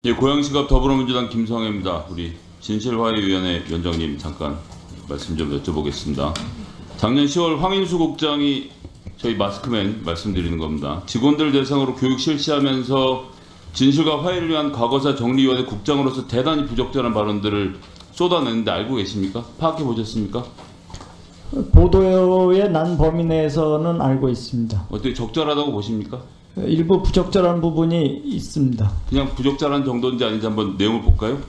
예, 고양시갑 더불어민주당 김성애입니다. 우리 진실화해위원회 위원장님 잠깐 말씀 좀 여쭤보겠습니다. 작년 10월 황인수 국장이 저희 마스크맨 말씀드리는 겁니다. 직원들 대상으로 교육 실시하면서 진실과 화해를 위한 과거사 정리위원회 국장으로서 대단히 부적절한 발언들을 쏟아냈는데 알고 계십니까? 파악해 보셨습니까? 보도에 난 범위 내에서는 알고 있습니다. 어떻게 적절하다고 보십니까? 일부 부적절한 부분이 있습니다. 그냥 부적절한 정도인지 아닌지 한번 내용을 볼까요?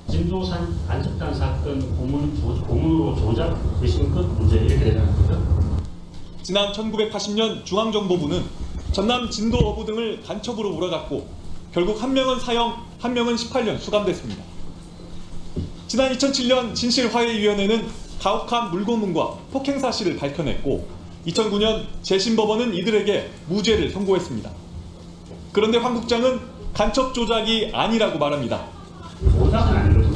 진도산 간첩단 사건 고문으로 조작 의심 끝 문제 이렇게 되는 거죠. 지난 1980년 중앙정보부는 전남 진도 어부 등을 간첩으로 몰아갔고 결국 한 명은 사형, 한 명은 18년 수감됐습니다. 지난 2007년 진실화해위원회는 가혹한 물고문과 폭행 사실을 밝혀냈고 2009년 재심법원은 이들에게 무죄를 선고했습니다. 그런데 황 국장은 간첩 조작이 아니라고 말합니다. 조작은 아니거든.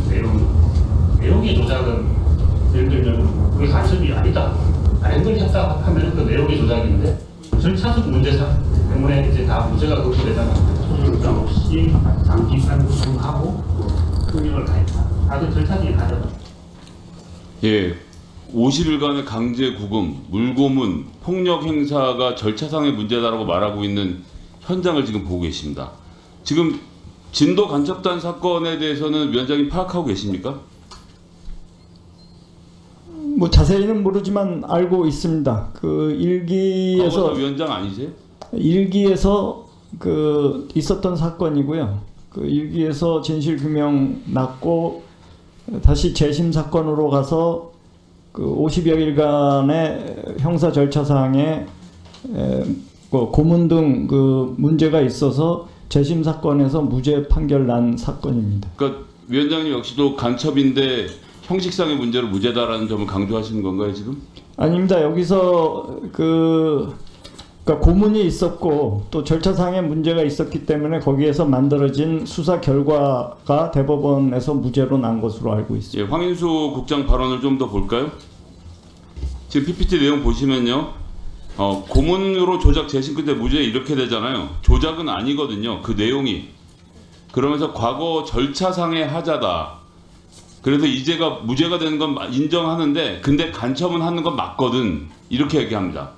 내용의 조작은 예를 들면 그게 간첩이 아니다. 아닌 걸 했다 하면 그 내용의 조작인데 절차적 문제 때문에 이제 다 무죄가 극부되잖아. 소속장 없이 장기간 구성하고 흥행을 가했다. 다들 절차적인 과정. 예, 50일간의 강제 구금, 물고문, 폭력 행사가 절차상의 문제다라고 말하고 있는 현장을 지금 보고 계십니다. 지금 진도 간첩단 사건에 대해서는 위원장님 파악하고 계십니까? 뭐 자세히는 모르지만 알고 있습니다. 그 일기에서 위원장 아니세요? 일기에서 그 있었던 사건이고요. 그 일기에서 진실 규명 났고 다시 재심 사건으로 가서 그 50여 일간의 형사 절차상에 고문 등 그 문제가 있어서 재심 사건에서 무죄 판결 난 사건입니다. 그러니까 위원장님 역시도 간첩인데 형식상의 문제로 무죄다라는 점을 강조하시는 건가요 지금? 아닙니다. 여기서 그러니까 고문이 있었고 또 절차상의 문제가 있었기 때문에 거기에서 만들어진 수사 결과가 대법원에서 무죄로 난 것으로 알고 있습니다. 예, 황인수 국장 발언을 좀 더 볼까요? 지금 PPT 내용 보시면요. 고문으로 조작 재심 끝에 무죄 이렇게 되잖아요. 조작은 아니거든요. 그 내용이. 그러면서 과거 절차상의 하자다. 그래서 이제가 무죄가 되는 건 인정하는데 근데 간첩은 하는 건 맞거든. 이렇게 얘기합니다.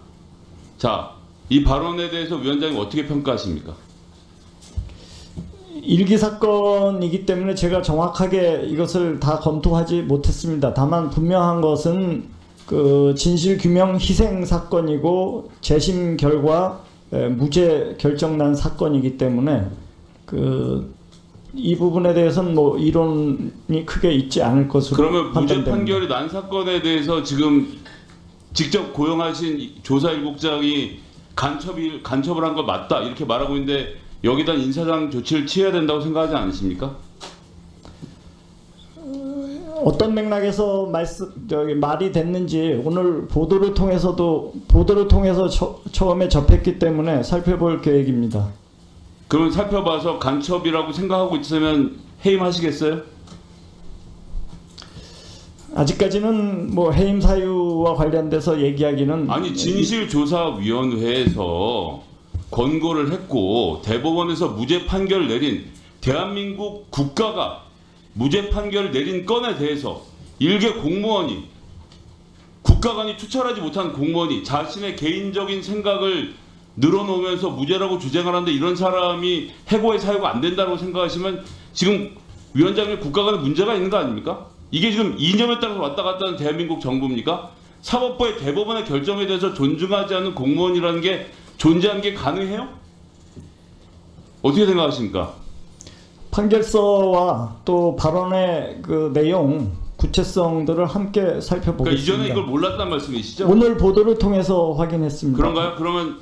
자, 이 발언에 대해서 위원장님 어떻게 평가하십니까? 일기 사건이기 때문에 제가 정확하게 이것을 다 검토하지 못했습니다. 다만 분명한 것은 그 진실 규명 희생 사건이고 재심 결과 무죄 결정난 사건이기 때문에 이 부분에 대해서는 뭐 이론이 크게 있지 않을 것으로 그러면 무죄 판단됩니다. 판결이 난 사건에 대해서 지금 직접 고용하신 조사 1국장이 간첩을 한 거 맞다 이렇게 말하고 있는데 여기다 인사상 조치를 취해야 된다고 생각하지 않으십니까? 어떤 맥락에서 말이 됐는지 오늘 보도를 통해서 처음에 접했기 때문에 살펴볼 계획입니다. 그러면 살펴봐서 간첩이라고 생각하고 있으면 해임하시겠어요? 아직까지는 뭐 해임 사유와 관련돼서 얘기하기는 아니 진실조사위원회에서 권고를 했고 대법원에서 무죄 판결을 내린 대한민국 국가가 무죄 판결을 내린 건에 대해서 일개 공무원이 국가관이 추천하지 못한 공무원이 자신의 개인적인 생각을 늘어놓으면서 무죄라고 주장을 하는데 이런 사람이 해고의 사유가 안 된다고 생각하시면 지금 위원장님 국가관에 문제가 있는 거 아닙니까? 이게 지금 이념에 따라서 왔다 갔다 하는 대한민국 정부입니까? 사법부의 대법원의 결정에 대해서 존중하지 않는 공무원이라는 게 존재하는 게 가능해요? 어떻게 생각하십니까? 판결서와 또 발언의 그 내용 구체성들을 함께 살펴보겠습니다. 그러니까 이전에 이걸 몰랐단 말씀이시죠? 오늘 보도를 통해서 확인했습니다. 그런가요? 그러면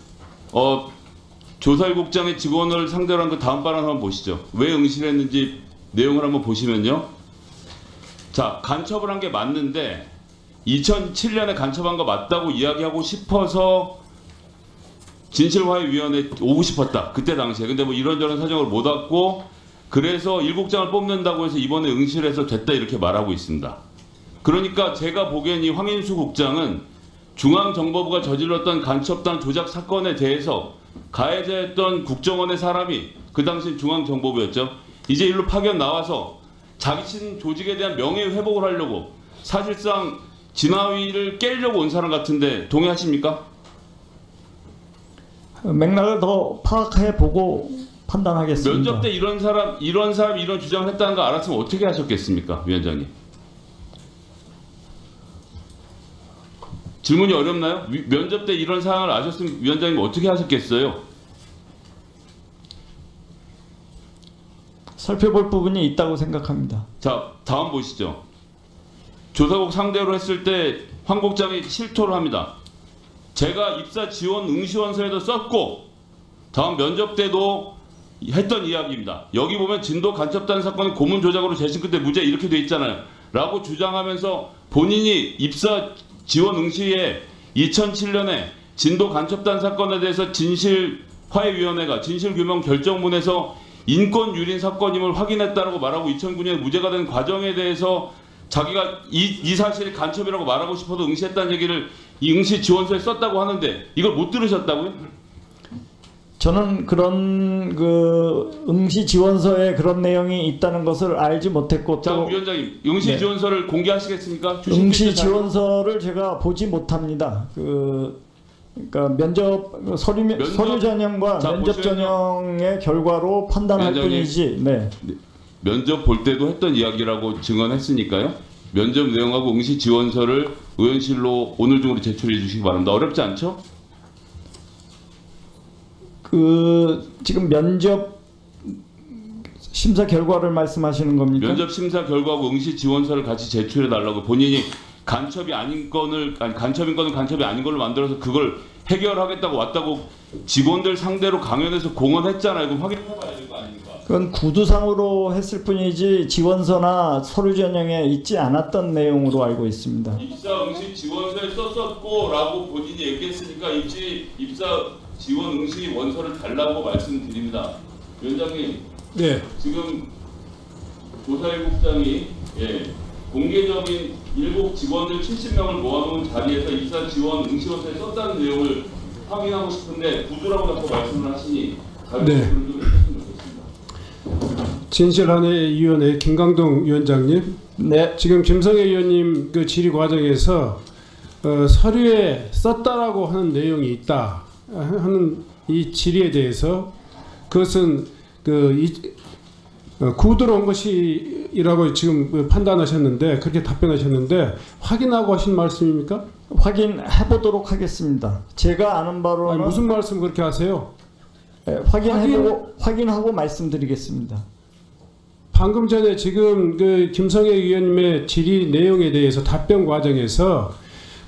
조사 1국장의 직원을 상대로 한 그 다음 발언 한번 보시죠. 왜 응실했는지 내용을 한번 보시면요. 자, 간첩을 한 게 맞는데 2007년에 간첩한 거 맞다고 이야기하고 싶어서 진실화해위원회 오고 싶었다. 그때 당시에. 근데 뭐 이런저런 사정을 못 왔고 그래서 1국장을 뽑는다고 해서 이번에 응실해서 됐다 이렇게 말하고 있습니다. 그러니까 제가 보기엔 이 황인수 국장은 중앙정보부가 저질렀던 간첩단 조작 사건에 대해서 가해자였던 국정원의 사람이 그 당시 중앙정보부였죠. 이제 일로 파견 나와서 자기 조직에 대한 명예회복을 하려고 사실상 진화위를 깨려고 온 사람 같은데 동의하십니까? 맥락을 더 파악해 보고 판단하겠습니다. 면접 때 이런 사람이 이런 주장을 했다는 거 알았으면 어떻게 하셨겠습니까, 위원장님? 질문이 어렵나요? 면접 때 이런 사항을 아셨으면 위원장님 어떻게 하셨겠어요? 살펴볼 부분이 있다고 생각합니다. 자, 다음 보시죠. 조사국 상대로 했을 때 황 국장이 실토를 합니다. 제가 입사 지원 응시원서에도 썼고 다음 면접 때도 했던 이야기입니다. 여기 보면 진도 간첩단 사건은 고문 조작으로 재심 끝에 무죄 이렇게 돼 있잖아요. 라고 주장하면서 본인이 입사 지원 응시에 2007년에 진도 간첩단 사건에 대해서 진실화해위원회가 진실규명 결정문에서 인권유린 사건임을 확인했다라고 말하고 2009년 무죄가 된 과정에 대해서 자기가 이 사실이 간첩이라고 말하고 싶어도 응시했다는 얘기를 이 응시 지원서에 썼다고 하는데 이걸 못 들으셨다고요? 저는 그런 그 응시 지원서에 그런 내용이 있다는 것을 알지 못했고 자, 또 위원장님, 응시 네. 지원서를 공개하시겠습니까? 응시 지원서를 제가 보지 못합니다. 그러니까 서류 전형과 자, 면접 보시면요. 전형의 결과로 판단할 위원장님. 뿐이지. 네. 면접 볼 때도 했던 이야기라고 증언했으니까요. 면접 내용하고 응시 지원서를 의원실로 오늘 중으로 제출해 주시기 바랍니다. 어렵지 않죠? 지금 면접 심사 결과를 말씀하시는 겁니까? 면접 심사 결과하고 응시 지원서를 같이 제출해 달라고 본인이 간첩인 거는 간첩이 아닌 걸로 만들어서 그걸 해결하겠다고 왔다고 직원들 상대로 강연에서 공언했잖아요. 그럼 확인해봐야 될 거 아닙니까? 그건 구두상으로 했을 뿐이지 지원서나 서류 전형에 있지 않았던 내용으로 알고 있습니다. 입사 응시 지원서에 썼었고라고 본인이 얘기했으니까 입사 지원 응시 원서를 달라고 말씀드립니다. 위원장님, 네. 지금 조사일국장이 공개적인 일곱 직원들 70명을 모아놓은 자리에서 입사 지원 응시원서에 썼다는 내용을 확인하고 싶은데 구두라고 자꾸 말씀을 하시니 네. 좀 해주셨으면 좋겠습니다. 진실한해위원회 김강동 위원장님, 네. 지금 김성애 의원님 그 질의 과정에서 서류에 썼다라고 하는 내용이 있다 하는 이 질의에 대해서 그것은 구두로 온 것이라고 지금 판단하셨는데 그렇게 답변하셨는데 확인하고 하신 말씀입니까? 확인해 보도록 하겠습니다. 제가 아는 바로는 아니, 무슨 말씀 그렇게 하세요? 확인하고 말씀드리겠습니다. 방금 전에 지금 그 김성애 의원님의 질의 내용에 대해서 답변 과정에서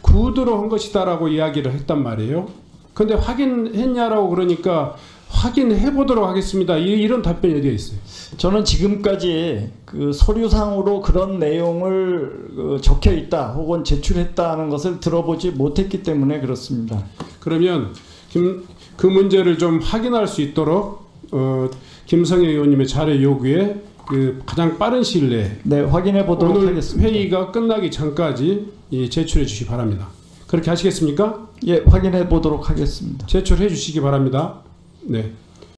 구두로 한 것이다라고 이야기를 했단 말이에요. 근데 확인했냐라고 그러니까 확인해 보도록 하겠습니다. 이런 답변이 어디에 있어요? 저는 지금까지 그 서류상으로 그런 내용을 적혀 있다 혹은 제출했다는 것을 들어보지 못했기 때문에 그렇습니다. 그러면 그 문제를 좀 확인할 수 있도록 김성애 의원님의 자료 요구에 그 가장 빠른 시일 내에 네, 확인해 보도록 오늘 하겠습니다. 회의가 끝나기 전까지 제출해 주시기 바랍니다. 그렇게 하시겠습니까? 예, 확인해 보도록 하겠습니다. 제출해 주시기 바랍니다. 네.